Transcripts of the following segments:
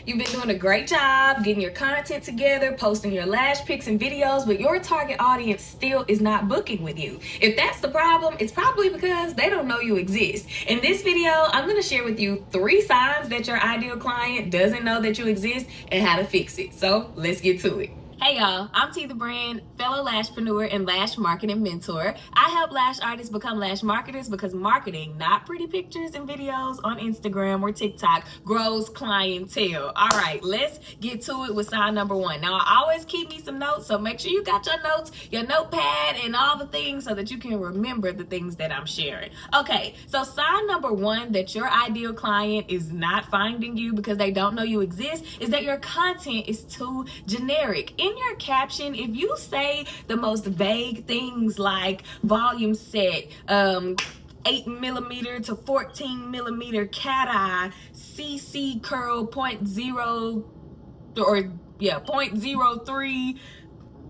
You've been doing a great job getting your content together, posting your lash pics and videos, but your target audience still is not booking with you. If that's the problem, it's probably because they don't know you exist. In this video, I'm going to share with you 3 signs that your ideal client doesn't know that you exist and how to fix it. So let's get to it. Hey y'all, I'm T the Brand, fellow lashpreneur and lash marketing mentor. I help lash artists become lash marketers because marketing, not pretty pictures and videos on Instagram or TikTok, grows clientele. All right, let's get to it with sign number 1. Now, I always keep me some notes, so make sure you got your notes, your notepad, and all the things so that you can remember the things that I'm sharing. Okay, so sign number 1 that your ideal client is not finding you because they don't know you exist is that your content is too generic. In your caption, if you say the most vague things like volume set, 8mm to 14mm cat eye, CC curl 0.03,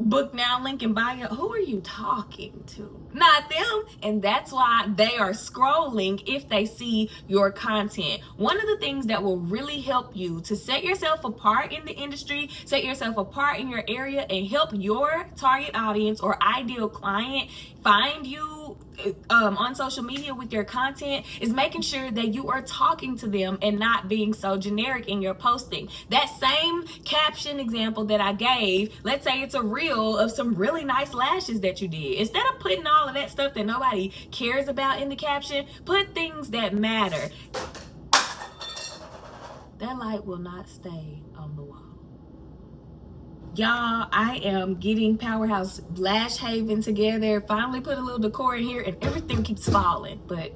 book now, link in bio, who are you talking to? Not them. And that's why they are scrolling if they see your content. One of the things that will really help you to set yourself apart in the industry, set yourself apart in your area, and help your target audience or ideal client find you on social media with your content is making sure that you are talking to them and not being so generic in your posting. That same caption example that I gave, let's say it's a reel of some really nice lashes that you did. Instead of putting all of that stuff that nobody cares about in the caption, put things that matter. That light will not stay on the wall. Y'all, I am getting Powerhouse Lash Haven together. Finally put a little decor in here and everything keeps falling, but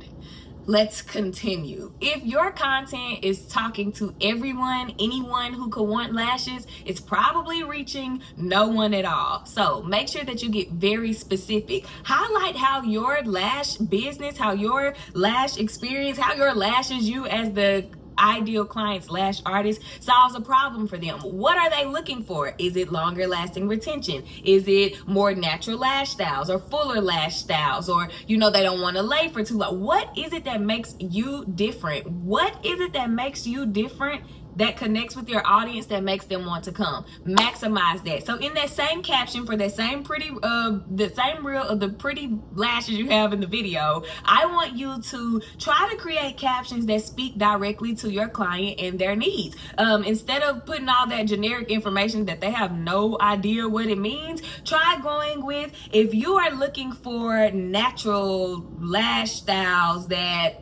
let's continue. If your content is talking to everyone, anyone who could want lashes, it's probably reaching no one at all. So make sure that you get very specific. Highlight how your lash business, how your lash experience, how your lashes, you as the ideal clients, lash artist, solves a problem for them. What are they looking for? Is it longer lasting retention? Is it more natural lash styles or fuller lash styles? Or, they don't want to lay for too long. What is it that makes you different? What is it that makes you different that connects with your audience, that makes them want to come? Maximize that. So in that same caption for that same pretty, the same reel of the pretty lashes you have in the video, I want you to try to create captions that speak directly to your client and their needs. Instead of putting all that generic information that they have no idea what it means, try going with, if you are looking for natural lash styles that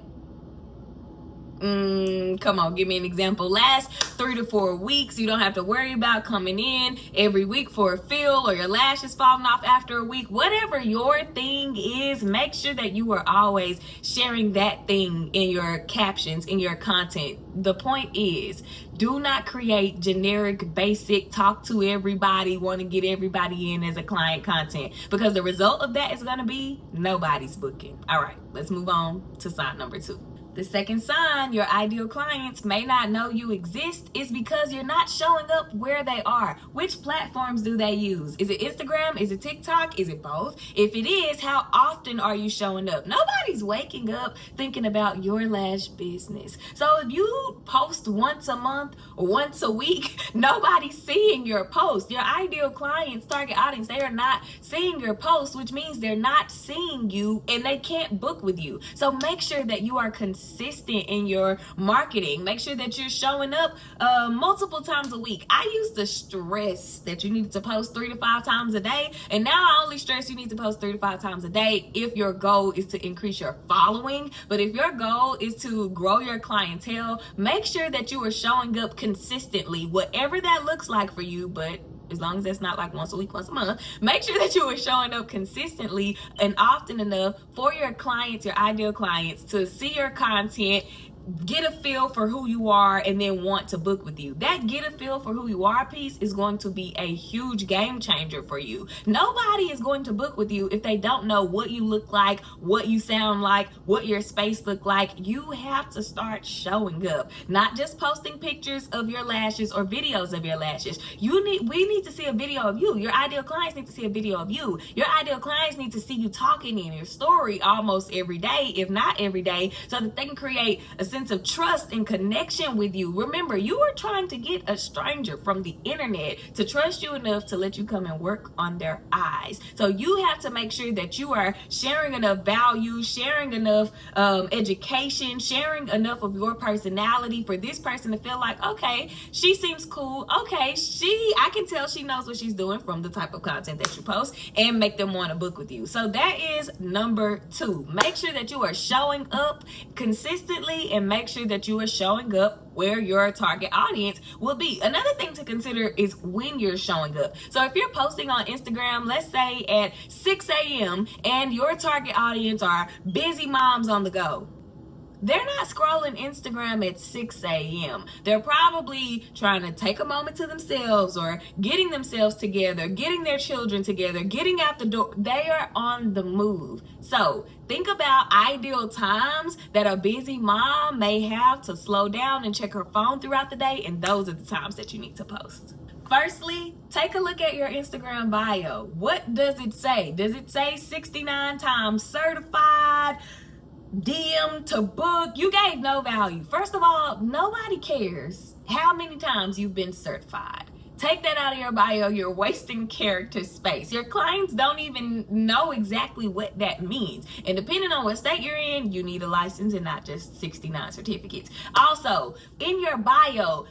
come on, give me an example. Last 3 to 4 weeks. You don't have to worry about coming in every week for a fill or your lashes falling off after a week. Whatever your thing is, make sure that you are always sharing that thing in your captions, in your content. The point is, do not create generic, basic, talk to everybody, want to get everybody in as a client content, because the result of that is going to be nobody's booking. All right, let's move on to sign number 2. The second sign your ideal clients may not know you exist is because you're not showing up where they are. Which platforms do they use? Is it Instagram? Is it TikTok? Is it both? If it is, how often are you showing up? Nobody's waking up thinking about your lash business. So if you post once a month or once a week, nobody's seeing your post. Your ideal clients, target audience, they are not seeing your post, which means they're not seeing you and they can't book with you. So make sure that you are consistent in your marketing. Make sure that you're showing up multiple times a week. I used to stress that you needed to post 3 to 5 times a day, and now I only stress you need to post 3 to 5 times a day if your goal is to increase your following. But if your goal is to grow your clientele, make sure that you are showing up consistently, whatever that looks like for you. But as long as it's not like once a week, once a month, make sure that you are showing up consistently and often enough for your clients, your ideal clients, to see your content, get a feel for who you are, and then want to book with you. That get a feel for who you are piece is going to be a huge game changer for you. Nobody is going to book with you if they don't know what you look like, what you sound like, what your space look like. You have to start showing up, not just posting pictures of your lashes or videos of your lashes. We need to see a video of you. Your ideal clients need to see a video of you. Your ideal clients need to see you talking in your story almost every day, if not every day, so that they can create a sense sense of trust and connection with you. Remember, you are trying to get a stranger from the internet to trust you enough to let you come and work on their eyes. So you have to make sure that you are sharing enough value, sharing enough education, sharing enough of your personality for this person to feel like, okay, she seems cool. Okay, I can tell she knows what she's doing from the type of content that you post, and make them want to book with you. So that is number 2. Make sure that you are showing up consistently, and make sure that you are showing up where your target audience will be. Another thing to consider is when you're showing up. So if you're posting on Instagram, let's say at 6 a.m. and your target audience are busy moms on the go, they're not scrolling Instagram at 6 a.m. They're probably trying to take a moment to themselves, or getting themselves together, getting their children together, getting out the door. They are on the move. So think about ideal times that a busy mom may have to slow down and check her phone throughout the day, and those are the times that you need to post. Firstly, take a look at your Instagram bio. What does it say? Does it say 69 times certified, DM to book? You gave no value. First of all, nobody cares how many times you've been certified. Take that out of your bio. You're wasting character space. Your clients don't even know exactly what that means. And depending on what state you're in, you need a license and not just 69 certificates. Also, in your bio,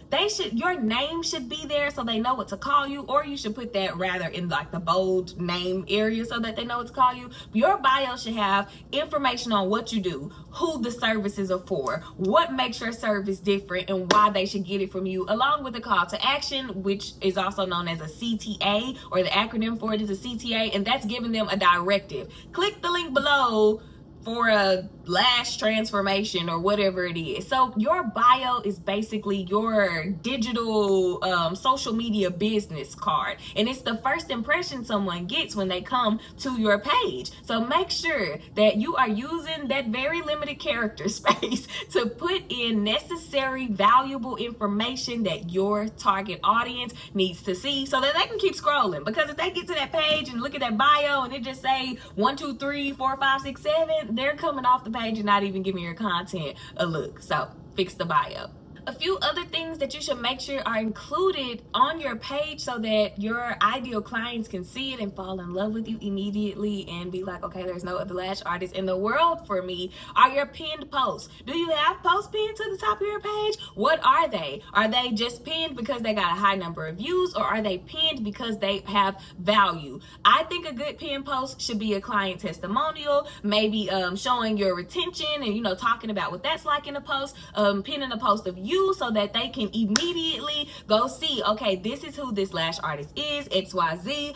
your name should be there so they know what to call you, or you should put that rather in like the bold name area so that they know what to call you. Your bio should have information on what you do, who the services are for, what makes your service different, and why they should get it from you, along with a call to action, which is also known as a CTA, or the acronym for it is a CTA, and that's giving them a directive. Click the link below for a lash transformation or whatever it is. So your bio is basically your digital social media business card, and it's the first impression someone gets when they come to your page. So make sure that you are using that very limited character space to put in necessary, valuable information that your target audience needs to see, so that they can keep scrolling. Because if they get to that page and look at that bio and it just say 1, 2, 3, 4, 5, 6, 7, they're coming off the page and not even giving your content a look. So fix the bio. A few other things that you should make sure are included on your page so that your ideal clients can see it and fall in love with you immediately and be like, okay, there's no other lash artist in the world for me, are your pinned posts. Do you have posts pinned to the top of your page? What are they? Are they just pinned because they got a high number of views, or are they pinned because they have value? I think a good pinned post should be a client testimonial, maybe showing your retention and talking about what that's like in a post, pinning a post of you so that they can immediately go see, okay, this is who this lash artist is, XYZ.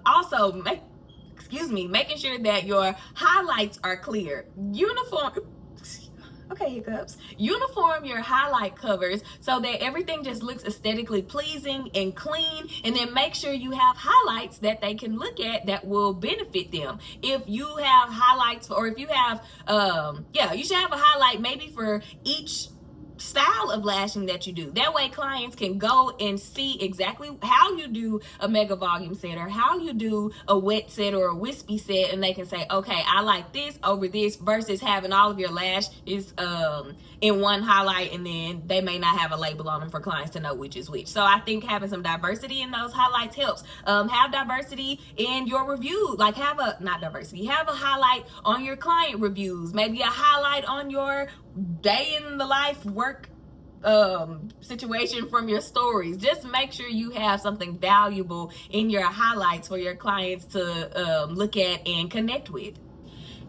Also, making sure that your highlights are clear. Uniform your highlight covers so that everything just looks aesthetically pleasing and clean, and then make sure you have highlights that they can look at that will benefit them. If you have highlights, or if you have you should have a highlight maybe for each style of lashing that you do. That way clients can go and see exactly how you do a mega volume set, or how you do a wet set or a wispy set, and they can say, okay, I like this over this, versus having all of your lashes in one highlight, and then they may not have a label on them for clients to know which is which. So I think having some diversity in those highlights helps. Have diversity in your review. Like have a highlight on your client reviews, maybe a highlight on your day in the life work situation from your stories. Just make sure you have something valuable in your highlights for your clients to look at and connect with.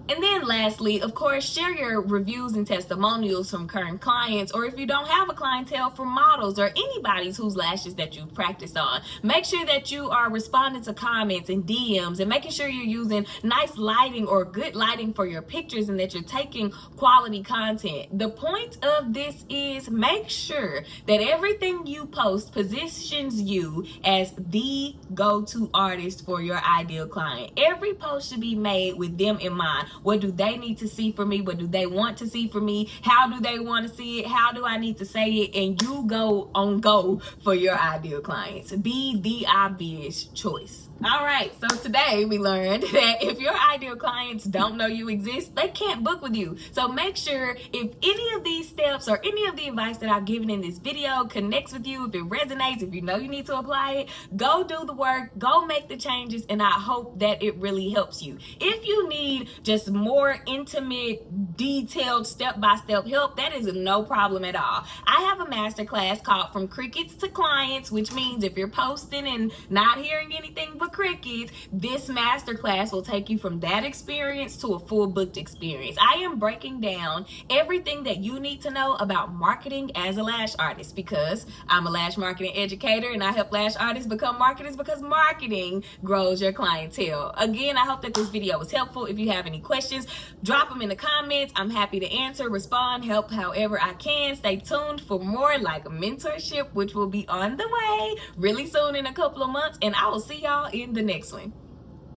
And then lastly, of course, share your reviews and testimonials from current clients, or if you don't have a clientele, from models or anybody's whose lashes that you practice on. Make sure that you are responding to comments and DMs, and making sure you're using nice lighting or good lighting for your pictures, and that you're taking quality content. The point of this is make sure that everything you post positions you as the go-to artist for your ideal client. Every post should be made with them in mind. What do they need to see from me? What do they want to see from me? How do they want to see it? How do I need to say it? And you go for your ideal clients. Be the obvious choice. All right, so today we learned that if your ideal clients don't know you exist, they can't book with you. So make sure if any of these steps or any of the advice that I've given in this video connects with you, if it resonates, if you know you need to apply it, go do the work, go make the changes, and I hope that it really helps you. If you need just more intimate, detailed, step-by-step help, that is no problem at all. I have a masterclass called From Crickets to Clients, which means if you're posting and not hearing anything but crickets, this masterclass will take you from that experience to a full booked experience. I am breaking down everything that you need to know about marketing as a lash artist, because I'm a lash marketing educator and I help lash artists become marketers, because marketing grows your clientele. Again, I hope that this video was helpful. If you have any questions, drop them in the comments. I'm happy to answer, respond, help however I can. Stay tuned for more like mentorship, which will be on the way really soon in a couple of months, and I will see y'all in the next one.